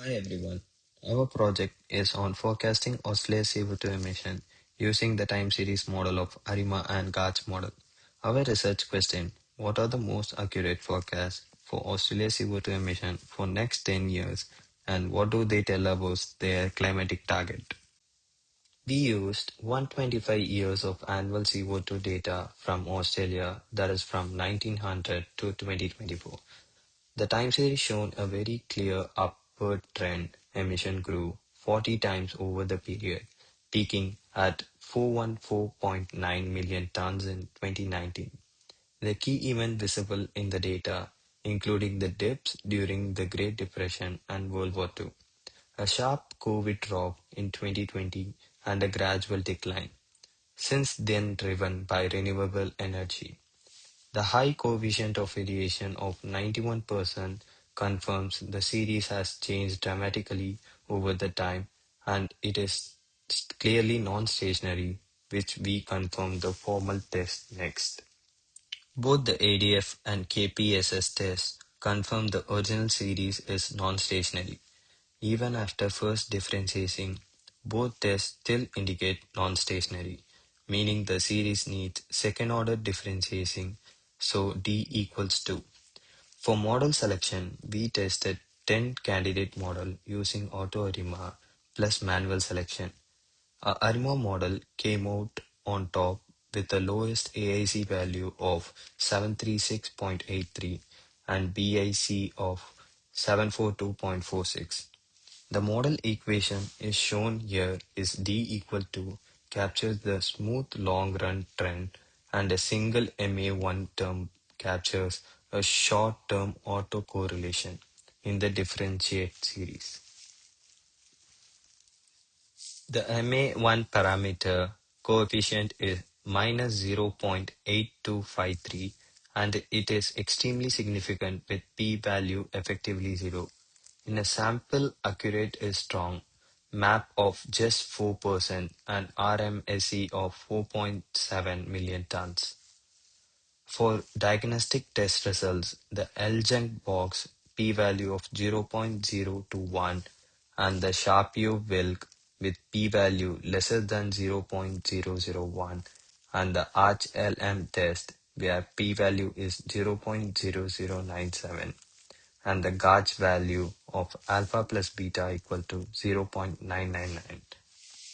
Hi everyone. Our project is on forecasting Australia's CO₂ emission using the time series model of ARIMA and Garch model. Our research question: what are the most accurate forecasts for Australia's CO₂ emission for next 10 years and what do they tell about their climatic target? We used 125 years of annual CO₂ data from Australia, that is from 1900 to 2024. The time series shown a very clear upward trend. Emission grew 40 times over the period, peaking at 414.9 million tons in 2019. The key event visible in the data, including the dips during the Great Depression and World War II, a sharp COVID drop in 2020, and a gradual decline, since then driven by renewable energy. The high coefficient of variation of 91% confirms the series has changed dramatically over the time and it is clearly non-stationary, which we confirm the formal test next. Both the ADF and KPSS tests confirm the original series is non-stationary. Even after first differentiating, both tests still indicate non-stationary, meaning the series needs second-order differentiating, so D equals 2. For model selection, we tested 10 candidate model using auto-ARIMA plus manual selection. Our ARIMA model came out on top with the lowest AIC value of 736.83 and BIC of 742.46. The model equation is shown here is D equal to captures the smooth long run trend and a single MA1 term captures a short term autocorrelation in the differentiate series. The MA1 parameter coefficient is minus 0.8253 and it is extremely significant with p-value effectively 0. In a sample accurate is strong, map of just 4% and RMSE of 4.7 million tons. For diagnostic test results, the L-junk box p-value of 0.021 and the Sharpio-Wilk with p-value lesser than 0.001 and the Arch-LM test where p-value is 0.0097 and the Garch value of alpha plus beta equal to 0.999.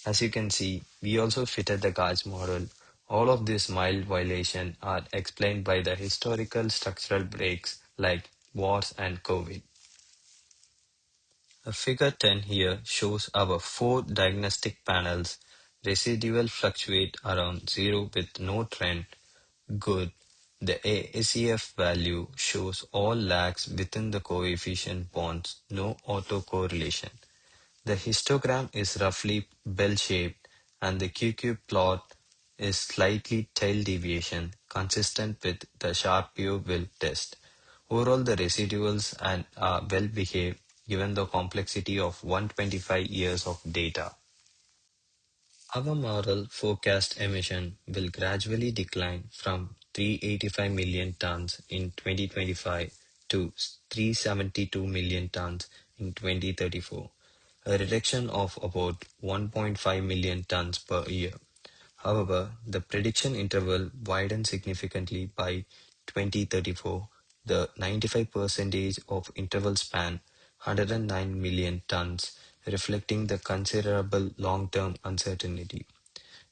As you can see, we also fitted the Garch model. All of these mild violations are explained by the historical structural breaks like wars and COVID. Figure 10 here shows our 4 diagnostic panels. Residual fluctuate around 0 with no trend. Good. The ACF value shows all lags within the coefficient bonds, no autocorrelation. The histogram is roughly bell-shaped and the QQ plot is slightly tail deviation, consistent with the Sharpio-Wilk test. Overall, the residuals are well behaved given the complexity of 125 years of data. Our model forecast emission will gradually decline from 385 million tons in 2025 to 372 million tons in 2034, a reduction of about 1.5 million tons per year. However, the prediction interval widens significantly by 2034. The 95% of interval span 109 million tons, reflecting the considerable long-term uncertainty.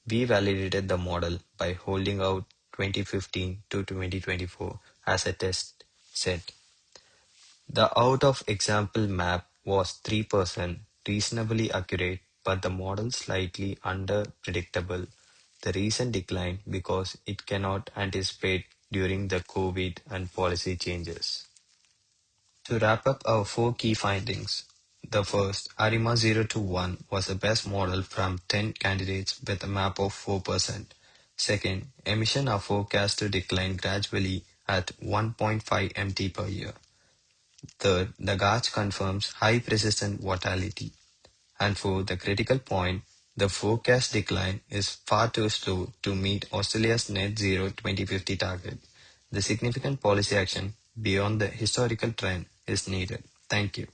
We validated the model by holding out 2015 to 2024 as a test set. The out-of-example map was 3%, reasonably accurate, but the model slightly under-predictable. The reason declined because it cannot anticipate during the COVID and policy changes. To wrap up our 4 key findings, the first, ARIMA 021 was the best model from 10 candidates with a map of 4%. Second, emissions are forecast to decline gradually at 1.5 MT per year. Third, the Garch confirms high persistent volatility. And fourth, the critical point, the forecast decline is far too slow to meet Australia's net zero 2050 target. The significant policy action beyond the historical trend is needed. Thank you.